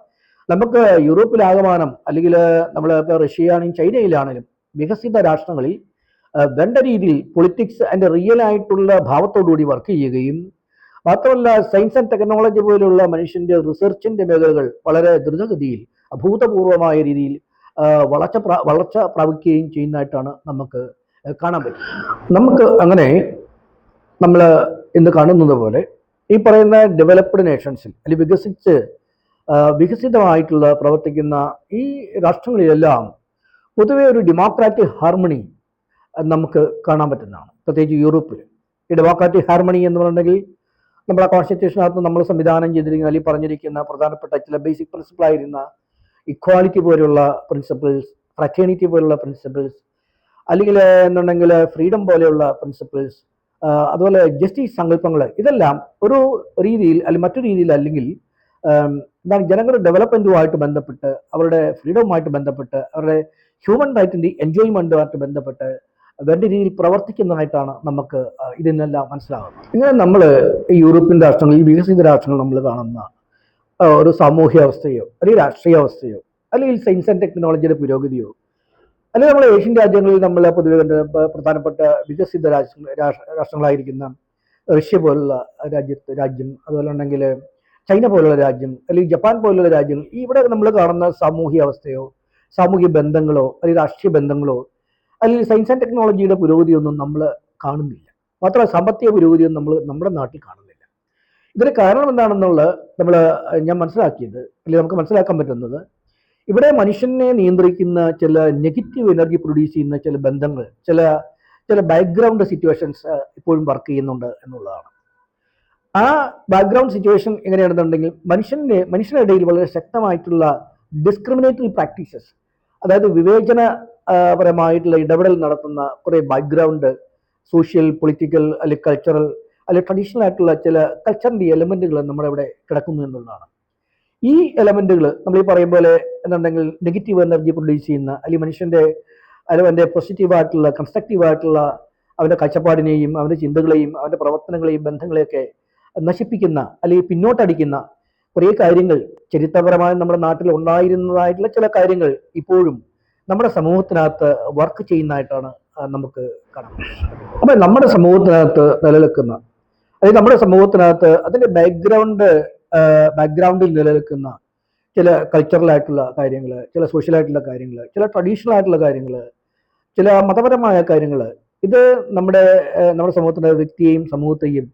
Speaker 1: നമുക്ക് യൂറോപ്പിലാകമാനം അല്ലെങ്കിൽ നമ്മൾ ഇപ്പോൾ റഷ്യയാണെങ്കിലും ചൈനയിലാണെങ്കിലും വികസിത രാഷ്ട്രങ്ങളിൽ വേണ്ട രീതിയിൽ പൊളിറ്റിക്സ് അതിൻ്റെ റിയൽ ആയിട്ടുള്ള ഭാവത്തോടുകൂടി വർക്ക് ചെയ്യുകയും മാത്രമല്ല സയൻസ് ആൻഡ് ടെക്നോളജി പോലുള്ള മനുഷ്യൻ്റെ റിസർച്ചിൻ്റെ മേഖലകൾ വളരെ ദ്രുതഗതിയിൽ അഭൂതപൂർവമായ രീതിയിൽ വളർച്ച പ്രാപിക്കുകയും ചെയ്യുന്നതായിട്ടാണ് നമുക്ക് കാണാൻ പറ്റും. നമുക്ക് അങ്ങനെ നമ്മൾ ഇന്ന് കാണുന്നത് പോലെ ഈ പറയുന്ന ഡെവലപ്ഡ് നേഷൻസിൽ അല്ലെങ്കിൽ വികസിതമായിട്ടുള്ള പ്രവർത്തിക്കുന്ന ഈ രാഷ്ട്രങ്ങളിലെല്ലാം പൊതുവെ ഒരു ഡെമോക്രാറ്റിക് ഹാർമണി നമുക്ക് കാണാൻ പറ്റുന്നതാണ്. പ്രത്യേകിച്ച് യൂറോപ്പിൽ ഈ ഡെമോക്രാറ്റിക് ഹാർമണി എന്ന് പറഞ്ഞിട്ടുണ്ടെങ്കിൽ നമ്മുടെ കോൺസ്റ്റിറ്റ്യൂഷനകത്ത് നമ്മൾ സംവിധാനം ചെയ്തിരിക്കുന്ന അല്ലെങ്കിൽ പറഞ്ഞിരിക്കുന്ന പ്രധാനപ്പെട്ട ചില ബേസിക് പ്രിൻസിപ്പിളായിരുന്ന ഇക്വാലിറ്റി പോലുള്ള പ്രിൻസിപ്പിൾസ്, ഫ്രറ്റേണിറ്റി പോലുള്ള പ്രിൻസിപ്പിൾസ്, അല്ലെങ്കിൽ എന്നുണ്ടെങ്കിൽ ഫ്രീഡം പോലെയുള്ള പ്രിൻസിപ്പിൾസ്, അതുപോലെ ജസ്റ്റിസ് സങ്കല്പങ്ങൾ, ഇതെല്ലാം ഒരു രീതിയിൽ അല്ലെങ്കിൽ മറ്റു രീതിയിൽ അല്ലെങ്കിൽ എന്താണ് ജനങ്ങളുടെ ഡെവലപ്മെൻറ്റുമായിട്ട് ബന്ധപ്പെട്ട് അവരുടെ ഫ്രീഡവുമായിട്ട് ബന്ധപ്പെട്ട് അവരുടെ ഹ്യൂമൻ റൈറ്റിൻ്റെ എൻജോയ്മെൻറ്റുമായിട്ട് ബന്ധപ്പെട്ട് വേണ്ട രീതിയിൽ പ്രവർത്തിക്കുന്നതായിട്ടാണ് നമുക്ക് ഇതിനെല്ലാം മനസ്സിലാകുന്നത്. ഇങ്ങനെ നമ്മൾ യൂറോപ്യൻ രാഷ്ട്രങ്ങളിൽ വികസിത രാഷ്ട്രങ്ങൾ നമ്മൾ കാണുന്ന ഒരു സാമൂഹ്യ അവസ്ഥയോ അല്ലെങ്കിൽ രാഷ്ട്രീയ അവസ്ഥയോ അല്ലെങ്കിൽ സയൻസ് ആൻഡ് ടെക്നോളജിയുടെ പുരോഗതിയോ അല്ലെങ്കിൽ നമ്മൾ ഏഷ്യൻ രാജ്യങ്ങളിൽ നമ്മൾ പൊതുവെ കണ്ട പ്രധാനപ്പെട്ട വികസിത രാഷ്ട്രങ്ങളായിരിക്കുന്ന റഷ്യ പോലുള്ള രാജ്യം, അതുപോലെ ഉണ്ടെങ്കിൽ ചൈന പോലുള്ള രാജ്യം അല്ലെങ്കിൽ ജപ്പാൻ പോലുള്ള രാജ്യങ്ങൾ, ഇവിടെ നമ്മൾ കാണുന്ന സാമൂഹ്യ അവസ്ഥയോ സാമൂഹ്യ ബന്ധങ്ങളോ അല്ലെങ്കിൽ രാഷ്ട്രീയ ബന്ധങ്ങളോ അല്ലെങ്കിൽ സയൻസ് ആൻഡ് ടെക്നോളജിയുടെ പുരോഗതിയൊന്നും നമ്മൾ കാണുന്നില്ല. മാത്രമല്ല സാമ്പത്തിക പുരോഗതിയൊന്നും നമ്മൾ നമ്മുടെ നാട്ടിൽ കാണുന്നില്ല. ഇതിന് കാരണം എന്താണെന്നുള്ളത് ഞാൻ മനസ്സിലാക്കിയത് അല്ലെങ്കിൽ നമുക്ക് മനസ്സിലാക്കാൻ പറ്റുന്നത്, ഇവിടെ മനുഷ്യനെ നിയന്ത്രിക്കുന്ന ചില നെഗറ്റീവ് എനർജി പ്രൊഡ്യൂസ് ചെയ്യുന്ന ചില ബന്ധങ്ങൾ, ചില ബാക്ക്ഗ്രൗണ്ട് സിറ്റുവേഷൻസ് ഇപ്പോഴും വർക്ക് ചെയ്യുന്നുണ്ട് എന്നുള്ളതാണ്. ആ ബാക്ക്ഗ്രൗണ്ട് സിറ്റുവേഷൻ എങ്ങനെയാണെന്നുണ്ടെങ്കിൽ മനുഷ്യരുടെ ഇടയിൽ വളരെ ശക്തമായിട്ടുള്ള ഡിസ്ക്രിമിനേറ്ററി പ്രാക്ടീസസ്, അതായത് വിവേചനപരമായിട്ടുള്ള ഇടപെടൽ നടത്തുന്ന കുറേ ബാക്ക്ഗ്രൗണ്ട് സോഷ്യൽ, പൊളിറ്റിക്കൽ അല്ലെങ്കിൽ കൾച്ചറൽ അല്ലെങ്കിൽ ട്രഡീഷണൽ ആയിട്ടുള്ള ചില കൾച്ചറിൻ്റെ എലമെൻറ്റുകൾ നമ്മുടെ ഇവിടെ കിടക്കുന്നു എന്നുള്ളതാണ്. ഈ എലമെൻറ്റുകൾ നമ്മൾ ഈ പറയും പോലെ എന്നുണ്ടെങ്കിൽ നെഗറ്റീവ് എനർജി പ്രൊഡ്യൂസ് ചെയ്യുന്ന അല്ലെങ്കിൽ മനുഷ്യൻ്റെ അവൻ്റെ പോസിറ്റീവായിട്ടുള്ള കൺസ്ട്രക്റ്റീവായിട്ടുള്ള അവൻ്റെ കാഴ്ചപ്പാടിനെയും അവൻ്റെ ചിന്തകളെയും അവൻ്റെ പ്രവർത്തനങ്ങളെയും ബന്ധങ്ങളെയൊക്കെ നശിപ്പിക്കുന്ന അല്ലെങ്കിൽ പിന്നോട്ടടിക്കുന്ന കുറേ കാര്യങ്ങൾ ചരിത്രപരമായി നമ്മുടെ നാട്ടിൽ ഉണ്ടായിരുന്നതായിട്ടുള്ള ചില കാര്യങ്ങൾ ഇപ്പോഴും നമ്മുടെ സമൂഹത്തിനകത്ത് വർക്ക് ചെയ്യുന്നതായിട്ടാണ് നമുക്ക് കാണാം. അപ്പം നമ്മുടെ സമൂഹത്തിനകത്ത് നിലനിൽക്കുന്ന അല്ലെങ്കിൽ നമ്മുടെ സമൂഹത്തിനകത്ത് അതിൻ്റെ ബാക്ക്ഗ്രൗണ്ടിൽ നിലനിൽക്കുന്ന ചില കൾച്ചറലായിട്ടുള്ള കാര്യങ്ങൾ, ചില സോഷ്യലായിട്ടുള്ള കാര്യങ്ങൾ, ചില ട്രഡീഷണൽ ആയിട്ടുള്ള കാര്യങ്ങൾ, ചില മതപരമായ കാര്യങ്ങൾ, ഇത് നമ്മുടെ സമൂഹത്തിൻ്റെ വ്യക്തിയെയും സമൂഹത്തെയും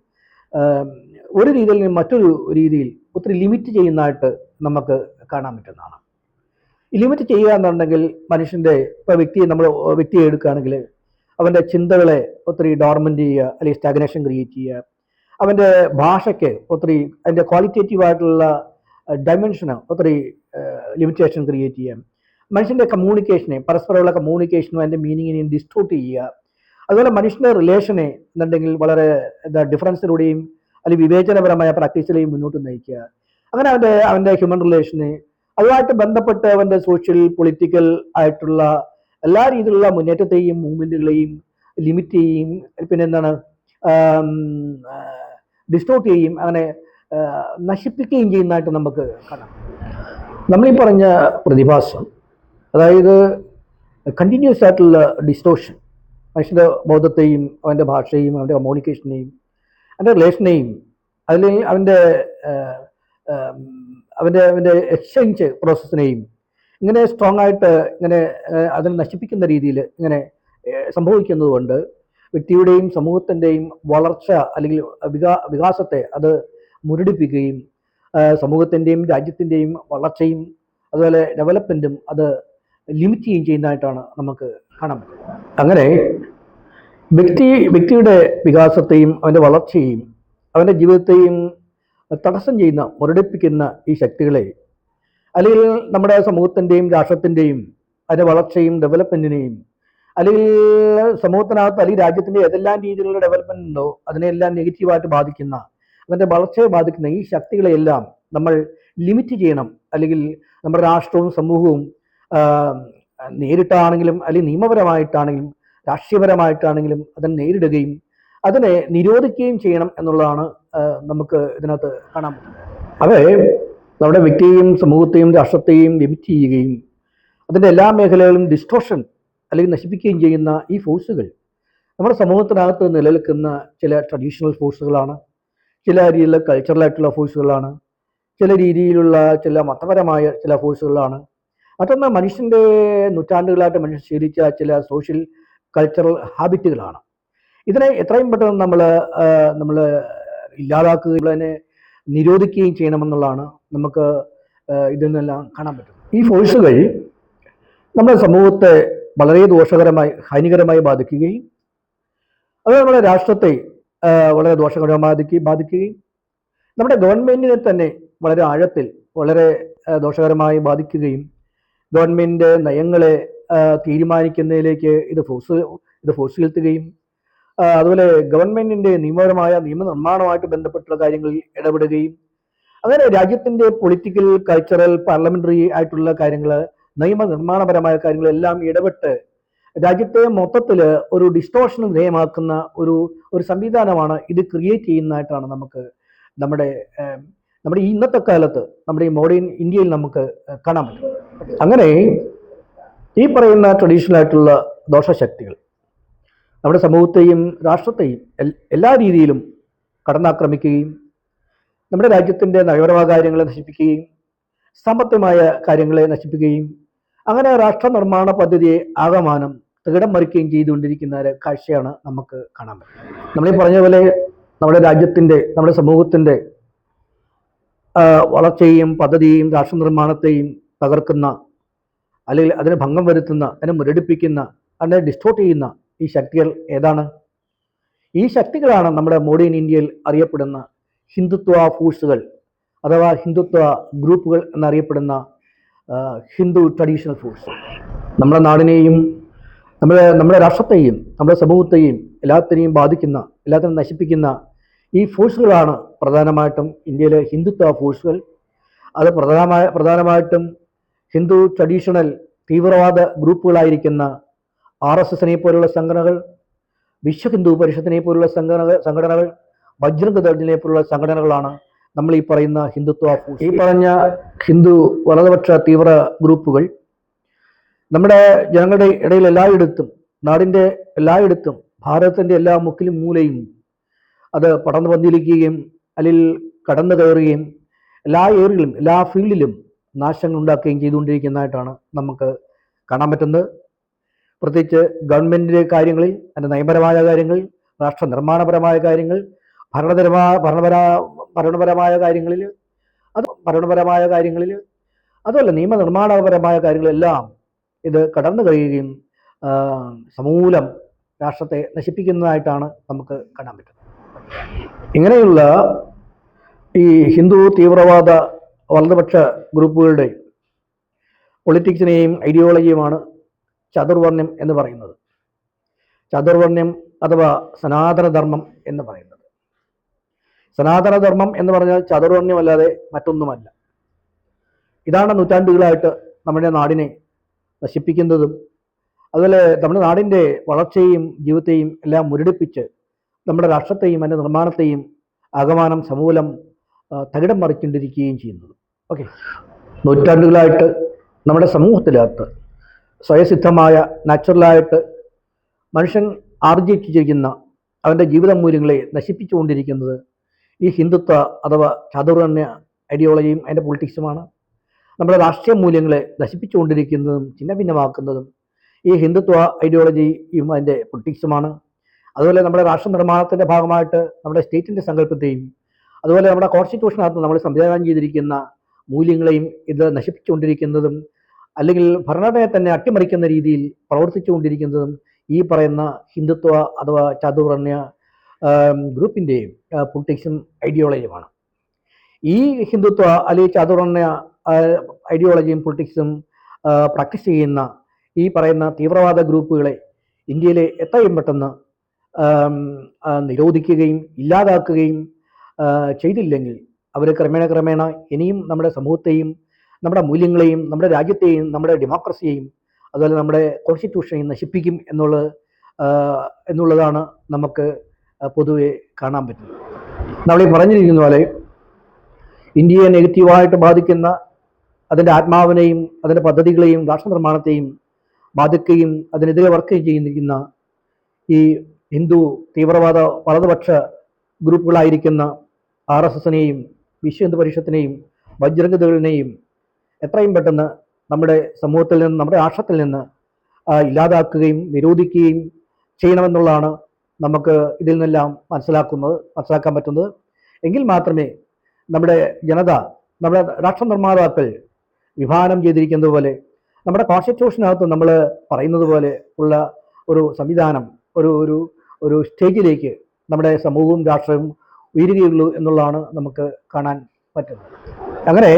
Speaker 1: ഒരു രീതിയിൽ നിന്ന് മറ്റൊരു രീതിയിൽ ഒത്തിരി ലിമിറ്റ് ചെയ്യുന്നതായിട്ട് നമുക്ക് കാണാൻ പറ്റുന്നതാണ്. ഈ ലിമിറ്റ് ചെയ്യുക എന്നുണ്ടെങ്കിൽ മനുഷ്യൻ്റെ ഇപ്പോൾ വ്യക്തിയെ എടുക്കുകയാണെങ്കിൽ അവൻ്റെ ചിന്തകളെ ഒത്തിരി ഡോർമെൻ്റ് ചെയ്യുക അല്ലെങ്കിൽ സ്റ്റാഗ്നേഷൻ ക്രിയേറ്റ് ചെയ്യുക, അവൻ്റെ ഭാഷയ്ക്ക് ഒത്തിരി അതിൻ്റെ ക്വാളിറ്റേറ്റീവായിട്ടുള്ള ഡയമെൻഷന് ഒത്തിരി ലിമിറ്റേഷൻ ക്രിയേറ്റ് ചെയ്യാം, മനുഷ്യൻ്റെ കമ്മ്യൂണിക്കേഷനെ പരസ്പരമുള്ള കമ്മ്യൂണിക്കേഷനും അതിൻ്റെ മീനിങ്ങിനെയും ഡിസ്റ്റോർട്ട് ചെയ്യുക, അതുപോലെ മനുഷ്യൻ്റെ റിലേഷനെ എന്നുണ്ടെങ്കിൽ വളരെ ഡിഫറൻസിലൂടെയും അല്ലെങ്കിൽ വിവേചനപരമായ പ്രാക്ടീസിലെയും മുന്നോട്ട് നയിക്കുക. അങ്ങനെ അവൻ്റെ ഹ്യൂമൻ റിലേഷനെ അതുമായിട്ട് ബന്ധപ്പെട്ട് അവൻ്റെ സോഷ്യൽ, പൊളിറ്റിക്കൽ ആയിട്ടുള്ള എല്ലാ രീതിയിലുള്ള മുന്നേറ്റത്തെയും മൂവ്മെൻറ്റുകളെയും ലിമിറ്റ് ചെയ്യുകയും പിന്നെ ഡിസ്റ്റോർട്ട് ചെയ്യുകയും അങ്ങനെ നശിപ്പിക്കുകയും ചെയ്യുന്നതായിട്ട് നമുക്ക് കാണാം. നമ്മളീ പറഞ്ഞ പ്രതിഭാസം, അതായത് കണ്ടിന്യൂസ് ആയിട്ടുള്ള ഡിസ്റ്റോർഷൻ മനുഷ്യൻ്റെ ബോധത്തെയും അവൻ്റെ ഭാഷയെയും അവൻ്റെ കമ്മ്യൂണിക്കേഷനെയും അവൻ്റെ റിലേഷനെയും അതിൽ അവൻ്റെ എക്സ്ചേഞ്ച് പ്രോസസ്സിനെയും ഇങ്ങനെ സ്ട്രോങ് ആയിട്ട് ഇങ്ങനെ അതിനെ നശിപ്പിക്കുന്ന രീതിയിൽ ഇങ്ങനെ സംഭവിക്കുന്നത് കൊണ്ട് വ്യക്തിയുടെയും സമൂഹത്തിൻ്റെയും വളർച്ച അല്ലെങ്കിൽ വികാസത്തെ അത് മുരടിപ്പിക്കുകയും സമൂഹത്തിൻ്റെയും രാജ്യത്തിൻ്റെയും വളർച്ചയും അതുപോലെ ഡെവലപ്മെൻറ്റും അത് ലിമിറ്റ് ചെയ്യുന്നതായിട്ടാണ് നമുക്ക് കാണാൻ പറ്റുന്നത്. അങ്ങനെ വ്യക്തിയുടെ വികാസത്തെയും അവൻ്റെ വളർച്ചയെയും അവൻ്റെ ജീവിതത്തെയും തടസ്സം ചെയ്യുന്ന മുരടിപ്പിക്കുന്ന ഈ ശക്തികളെ, അല്ലെങ്കിൽ നമ്മുടെ സമൂഹത്തിൻ്റെയും രാഷ്ട്രത്തിൻ്റെയും അതിൻ്റെ വളർച്ചയും ഡെവലപ്മെൻറ്റിനെയും, അല്ലെങ്കിൽ സമൂഹത്തിനകത്ത് അല്ലെങ്കിൽ രാജ്യത്തിൻ്റെ ഏതെല്ലാം രീതിയിലുള്ള ഡെവലപ്മെൻ്റ് ഉണ്ടോ അതിനെല്ലാം നെഗറ്റീവായിട്ട് ബാധിക്കുന്ന, അതിൻ്റെ വളർച്ചയെ ബാധിക്കുന്ന ഈ ശക്തികളെയെല്ലാം നമ്മൾ ലിമിറ്റ് ചെയ്യണം. അല്ലെങ്കിൽ നമ്മുടെ രാഷ്ട്രവും സമൂഹവും നേരിട്ടാണെങ്കിലും അല്ലെങ്കിൽ നിയമപരമായിട്ടാണെങ്കിലും രാഷ്ട്രീയപരമായിട്ടാണെങ്കിലും അതിനെ നേരിടുകയും അതിനെ നിരോധിക്കുകയും ചെയ്യണം എന്നുള്ളതാണ് നമുക്ക് ഇതിനകത്ത് കാണാൻ പറ്റുന്നത്. അത് നമ്മുടെ വ്യക്തിയെയും സമൂഹത്തെയും രാഷ്ട്രത്തെയും ലിമിറ്റ് ചെയ്യുകയും അതിൻ്റെ എല്ലാ മേഖലകളും ഡിസ്ട്രോഷൻ അല്ലെങ്കിൽ നശിപ്പിക്കുകയും ചെയ്യുന്ന ഈ ഫോഴ്സുകൾ നമ്മുടെ സമൂഹത്തിനകത്ത് നിലനിൽക്കുന്ന ചില ട്രഡീഷണൽ ഫോഴ്സുകളാണ്, ചില രീതിയിലുള്ള കൾച്ചറലായിട്ടുള്ള ഫോഴ്സുകളാണ്, ചില രീതിയിലുള്ള ചില മതപരമായ ചില ഫോഴ്സുകളാണ്. മറ്റൊന്ന് മനുഷ്യൻ്റെ നൂറ്റാണ്ടുകളായിട്ട് മനുഷ്യൻ ശീലിച്ച ചില സോഷ്യൽ കൾച്ചറൽ ഹാബിറ്റുകളാണ്. ഇതിനെ എത്രയും പെട്ടെന്ന് നമ്മൾ ഇല്ലാതാക്കുകയും അതിനെ നിരോധിക്കുകയും ചെയ്യണമെന്നുള്ളതാണ് നമുക്ക് ഇതിൽ നിന്നെല്ലാം കാണാൻ പറ്റും. ഈ ഫോഴ്സുകൾ നമ്മുടെ സമൂഹത്തെ വളരെ ദോഷകരമായി ഹാനികരമായി ബാധിക്കുകയും അത് നമ്മുടെ രാഷ്ട്രത്തെ വളരെ ദോഷകരമായി ബാധിക്കുകയും നമ്മുടെ ഗവൺമെൻറ്റിനെ തന്നെ വളരെ ആഴത്തിൽ വളരെ ദോഷകരമായി ബാധിക്കുകയും ഗവൺമെൻറ് നയങ്ങളെ തീരുമാനിക്കുന്നതിലേക്ക് ഇത് ഫോഴ്സ് ചെലുത്തുകയും അതുപോലെ ഗവൺമെൻറ്റിൻ്റെ നിയമപരമായ നിയമനിർമ്മാണവുമായിട്ട് ബന്ധപ്പെട്ടുള്ള കാര്യങ്ങളിൽ ഇടപെടുകയും അങ്ങനെ രാജ്യത്തിൻ്റെ പൊളിറ്റിക്കൽ കൾച്ചറൽ പാർലമെൻ്ററി ആയിട്ടുള്ള കാര്യങ്ങൾ നിയമനിർമ്മാണപരമായ കാര്യങ്ങളെല്ലാം ഇടപെട്ട് രാജ്യത്തെ മൊത്തത്തിൽ ഒരു ഡിസ്റ്റോർഷന് വിധേയമാക്കുന്ന ഒരു സംവിധാനമാണ് ഇത് ക്രിയേറ്റ് ചെയ്യുന്നതായിട്ടാണ് നമുക്ക് നമ്മുടെ ഈ ഇന്നത്തെ കാലത്ത് നമ്മുടെ ഈ മോഡേൺ ഇന്ത്യയിൽ നമുക്ക് കാണാൻ പറ്റും. അങ്ങനെ ഈ പറയുന്ന ട്രഡീഷണൽ ആയിട്ടുള്ള ദോഷശക്തികൾ നമ്മുടെ സമൂഹത്തെയും രാഷ്ട്രത്തെയും എല്ലാ രീതിയിലും കടന്നാക്രമിക്കുകയും നമ്മുടെ രാജ്യത്തിൻ്റെ നയപരമായ കാര്യങ്ങളെ നശിപ്പിക്കുകയും സാമ്പത്തികമായ കാര്യങ്ങളെ നശിപ്പിക്കുകയും അങ്ങനെ രാഷ്ട്ര നിർമ്മാണ പദ്ധതിയെ ആകമാനം തകിടം മറിക്കുകയും ചെയ്തുകൊണ്ടിരിക്കുന്ന ഒരു കാഴ്ചയാണ് നമുക്ക് കാണാൻ പറ്റുന്നത്. നമ്മളീ പറഞ്ഞ പോലെ നമ്മുടെ രാജ്യത്തിൻ്റെ നമ്മുടെ സമൂഹത്തിൻ്റെ വളർച്ചയെയും പദ്ധതിയെയും രാഷ്ട്ര നിർമ്മാണത്തെയും തകർക്കുന്ന അല്ലെങ്കിൽ അതിനെ ഭംഗം വരുത്തുന്ന, അതിനെ മുരടിപ്പിക്കുന്ന, അതിനെ ഡിസ്റ്റോർട്ട് ചെയ്യുന്ന ഈ ശക്തികൾ ഏതാണ്? ഈ ശക്തികളാണ് നമ്മുടെ മോഡേൺ ഇന്ത്യയിൽ അറിയപ്പെടുന്ന ഹിന്ദുത്വ ഫോഴ്സുകൾ അഥവാ ഹിന്ദുത്വ ഗ്രൂപ്പുകൾ എന്നറിയപ്പെടുന്ന ഹിന്ദു ട്രഡീഷണൽ ഫോഴ്സ്. നമ്മുടെ നാടിനെയും നമ്മുടെ രാഷ്ട്രത്തെയും നമ്മുടെ സമൂഹത്തെയും എല്ലാത്തിനെയും ബാധിക്കുന്ന, എല്ലാത്തിനെയും നശിപ്പിക്കുന്ന ഈ ഫോഴ്സുകളാണ് പ്രധാനമായിട്ടും ഇന്ത്യയിലെ ഹിന്ദുത്വ ഫോഴ്സുകൾ. അത് പ്രധാനമായിട്ടും ഹിന്ദു ട്രഡീഷണൽ തീവ്രവാദ ഗ്രൂപ്പുകളായിരിക്കുന്ന RSSനെ പോലുള്ള സംഘടനകൾ, വിശ്വ ഹിന്ദു പരിഷത്തിനെ പോലുള്ള സംഘടനകൾ, ബജ്രംഗ് ദളിനെ പോലുള്ള സംഘടനകളാണ് നമ്മൾ ഈ പറയുന്ന ഹിന്ദുത്വ ഫോഴ്സ്. ഈ പറഞ്ഞ ഹിന്ദു വലതുപക്ഷ തീവ്ര ഗ്രൂപ്പുകൾ നമ്മുടെ ജനങ്ങളുടെ ഇടയിൽ എല്ലായിടത്തും, നാടിൻ്റെ എല്ലായിടത്തും, ഭാരതത്തിൻ്റെ എല്ലാ മുക്കിലും മൂലയും അത് പടർന്നു വന്നിരിക്കുകയും അല്ലെങ്കിൽ കടന്നു കയറുകയും എല്ലാ ഏരിയയിലും എല്ലാ ഫീൽഡിലും നാശങ്ങൾ ഉണ്ടാക്കുകയും ചെയ്തുകൊണ്ടിരിക്കുന്നതായിട്ടാണ് നമുക്ക് കാണാൻ പറ്റുന്നത്. പ്രത്യേകിച്ച് ഗവൺമെൻറ്റിൻ്റെ കാര്യങ്ങളിൽ, അതിൻ്റെ നയപരമായ കാര്യങ്ങൾ, രാഷ്ട്ര നിർമ്മാണപരമായ കാര്യങ്ങൾ, ഭരണപരമായ കാര്യങ്ങളിൽ അതുമല്ല നിയമനിർമ്മാണപരമായ കാര്യങ്ങളെല്ലാം ഇത് കടന്നു കഴിയുകയും സമൂലം രാഷ്ട്രത്തെ നശിപ്പിക്കുന്നതായിട്ടാണ് നമുക്ക് കാണാൻ പറ്റുന്നത്. ഇങ്ങനെയുള്ള ഈ ഹിന്ദു തീവ്രവാദ വലതുപക്ഷ ഗ്രൂപ്പുകളുടെ പൊളിറ്റിക്സിനെയും ഐഡിയോളജിയുമാണ് ചതുർവർണ്ണ്യം എന്ന് പറയുന്നത്. ചതുർവർണ്ണ്യം അഥവാ സനാതനധർമ്മം എന്ന് പറയുന്നത്. സനാതനധർമ്മം എന്ന് പറഞ്ഞാൽ ചതുർവർണ്ണ്യമല്ലാതെ മറ്റൊന്നുമല്ല. ഇതാണ് നൂറ്റാണ്ടുകളായിട്ട് നമ്മുടെ നാടിനെ നശിപ്പിക്കുന്നതും അതുപോലെ നമ്മുടെ നാടിൻ്റെ വളർച്ചയെയും ജീവിതത്തെയും എല്ലാം മുരടിപ്പിച്ച് നമ്മുടെ രാഷ്ട്രത്തെയും അതിൻ്റെ നിർമ്മാണത്തെയും ആകമാനം സമൂലം തകിടം മറിച്ചുകൊണ്ടിരിക്കുകയും ചെയ്യുന്നത്. ഓക്കെ, നൂറ്റാണ്ടുകളായിട്ട് നമ്മുടെ സമൂഹത്തിനകത്ത് സ്വയസിദ്ധമായ നാച്ചുറലായിട്ട് മനുഷ്യൻ ആർജിച്ചിരിക്കുന്ന അവൻ്റെ ജീവിത മൂല്യങ്ങളെ നശിപ്പിച്ചുകൊണ്ടിരിക്കുന്നത് ഈ ഹിന്ദുത്വ അഥവാ ചതുർവർണ്ണ്യ ഐഡിയോളജിയും അതിൻ്റെ പൊളിറ്റിക്സുമാണ്. നമ്മുടെ രാഷ്ട്രീയ മൂല്യങ്ങളെ നശിപ്പിച്ചുകൊണ്ടിരിക്കുന്നതും ഛിന്നഭിന്നമാക്കുന്നതും ഈ ഹിന്ദുത്വ ഐഡിയോളജിയും അതിൻ്റെ പൊളിറ്റിക്സുമാണ്. അതുപോലെ നമ്മുടെ രാഷ്ട്ര നിർമ്മാണത്തിൻ്റെ ഭാഗമായിട്ട് നമ്മുടെ സ്റ്റേറ്റിൻ്റെ സങ്കല്പത്തെയും അതുപോലെ നമ്മുടെ കോൺസ്റ്റിറ്റ്യൂഷനകത്ത് നമ്മൾ സംവിധാനം ചെയ്തിരിക്കുന്ന മൂല്യങ്ങളെയും ഇത് നശിപ്പിച്ചുകൊണ്ടിരിക്കുന്നതും അല്ലെങ്കിൽ ഭരണഘടനയെ തന്നെ അട്ടിമറിക്കുന്ന രീതിയിൽ പ്രവർത്തിച്ചുകൊണ്ടിരിക്കുന്നതും ഈ പറയുന്ന ഹിന്ദുത്വ അഥവാ ചതുർവർണ്ണ്യ ഗ്രൂപ്പിൻ്റെയും പൊളിറ്റിക്സും ഐഡിയോളജിയുമാണ്. ഈ ഹിന്ദുത്വ അല്ലെങ്കിൽ ചാതുർവർണ്ണ ഐഡിയോളജിയും പൊളിറ്റിക്സും പ്രാക്ടീസ് ചെയ്യുന്ന ഈ പറയുന്ന തീവ്രവാദ ഗ്രൂപ്പുകളെ ഇന്ത്യയിലെ എത്രയും പെട്ടെന്ന് നിരോധിക്കുകയും ഇല്ലാതാക്കുകയും ചെയ്തില്ലെങ്കിൽ അവർ ക്രമേണ ഇനിയും നമ്മുടെ സമൂഹത്തെയും നമ്മുടെ മൂല്യങ്ങളെയും നമ്മുടെ രാജ്യത്തെയും നമ്മുടെ ഡെമോക്രസിയെയും അതുപോലെ നമ്മുടെ കോൺസ്റ്റിറ്റ്യൂഷനെയും നശിപ്പിക്കും എന്നുള്ളതാണ് നമുക്ക് പൊതുവെ കാണാൻ പറ്റുന്നത്. നമ്മളീ പറഞ്ഞിരിക്കുന്ന പോലെ ഇന്ത്യയെ നെഗറ്റീവായിട്ട് ബാധിക്കുന്ന അതിൻ്റെ ആത്മാവിനെയും അതിൻ്റെ പദ്ധതികളെയും രാഷ്ട്രനിർമ്മാണത്തെയും ബാധിക്കുകയും അതിനെതിരെ വർക്ക് ചെയ്യുന്ന ഈ ഹിന്ദു തീവ്രവാദ വലതുപക്ഷ ഗ്രൂപ്പുകളായിരിക്കുന്ന RSSനെയും വിശ്വ ഹിന്ദു പരിഷത്തിനെയും ബജ്രംഗ് എത്രയും പെട്ടെന്ന് നമ്മുടെ സമൂഹത്തിൽ നിന്ന് നമ്മുടെ രാഷ്ട്രത്തിൽ നിന്ന് ഇല്ലാതാക്കുകയും നിരോധിക്കുകയും ചെയ്യണമെന്നുള്ളതാണ് നമുക്ക് ഇതിൽ നിന്നെല്ലാം മനസ്സിലാക്കാൻ പറ്റുന്നത്. എങ്കിൽ മാത്രമേ നമ്മുടെ ജനത, നമ്മുടെ രാഷ്ട്ര നിർമ്മാതാക്കൾ വിഭാവനം ചെയ്തിരിക്കുന്നത് പോലെ നമ്മുടെ കോൺസ്റ്റിറ്റ്യൂഷനകത്ത് നമ്മൾ പറയുന്നത് പോലെ ഉള്ള ഒരു സംവിധാനം ഒരു സ്റ്റേജിലേക്ക് നമ്മുടെ സമൂഹവും രാഷ്ട്രവും ഉയരുകയുള്ളൂ എന്നുള്ളതാണ് നമുക്ക് കാണാൻ പറ്റുന്നത്. അങ്ങനെ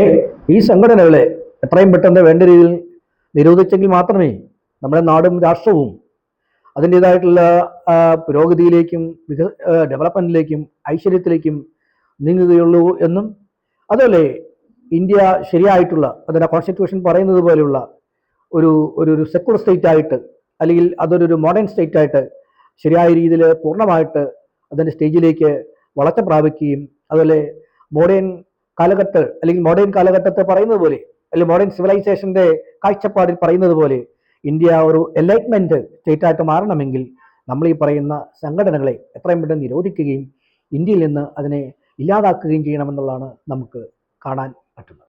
Speaker 1: ഈ സംഘടനകളെ എത്രയും പെട്ടെന്ന് വേണ്ട രീതിയിൽ നിരോധിച്ചെങ്കിൽ മാത്രമേ നമ്മുടെ നാടും രാഷ്ട്രവും അതിൻ്റേതായിട്ടുള്ള പുരോഗതിയിലേക്കും ഡെവലപ്മെൻറ്റിലേക്കും ഐശ്വര്യത്തിലേക്കും നീങ്ങുകയുള്ളൂ എന്നും അതുപോലെ ഇന്ത്യ ശരിയായിട്ടുള്ള അതിൻ്റെ കോൺസ്റ്റിറ്റ്യൂഷൻ പറയുന്നത് പോലെയുള്ള ഒരു സെക്കുലർ സ്റ്റേറ്റ് ആയിട്ട് അല്ലെങ്കിൽ അതൊരു മോഡേൺ സ്റ്റേറ്റ് ആയിട്ട് ശരിയായ രീതിയിൽ പൂർണ്ണമായിട്ട് അതിൻ്റെ സ്റ്റേജിലേക്ക് വളർച്ച പ്രാപിക്കുകയും അതുപോലെ മോഡേൺ കാലഘട്ടത്തെ പറയുന്നത് പോലെ അല്ലെങ്കിൽ മോഡേൺ സിവിലൈസേഷൻ്റെ കാഴ്ചപ്പാടിൽ പറയുന്നത് പോലെ ഇന്ത്യ ഒരു എൻലൈറ്റ്മെൻറ്റ് സ്റ്റേറ്റായിട്ട് മാറണമെങ്കിൽ നമ്മൾ ഈ പറയുന്ന സംഘടനകളെ എത്രയും പെട്ടെന്ന് നിരോധിക്കുകയും ഇന്ത്യയിൽ നിന്ന് അതിനെ ഇല്ലാതാക്കുകയും ചെയ്യണമെന്നുള്ളതാണ് നമുക്ക് കാണാൻ പറ്റുന്നത്.